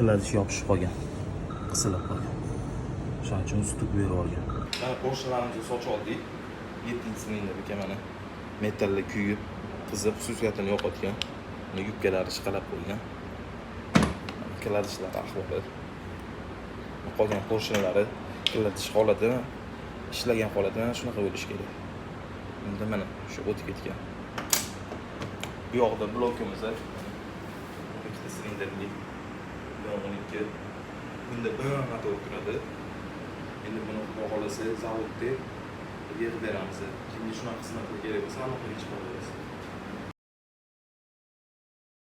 Qiladish yopishib qolgan. Qisilib qolgan. Shuning uchun ustuk berib olgan. Mana Porsche'larimizni sochib oldik. 7-silindrga mana metallli kuyib, qizib, xususiyatini yo'qotgan. Yubkalari ishqalab qo'ygan. Qiladiishlar ahvoli. Qolgan Porsche'lari qiladish holati, ishlagan holati mana shunaqa bo'lishi kerak. Endi mana shu o'tib ketgan. Bu yoqda blokimiz bor. Ikkita silindrli. 12. Bunda bir motor turadi. Endi buni xudo xolasa zavodda yig'ib beramiz. Kimga shunaqa xizmatlar kerak bo'lsa, aniqlik chiqaramiz.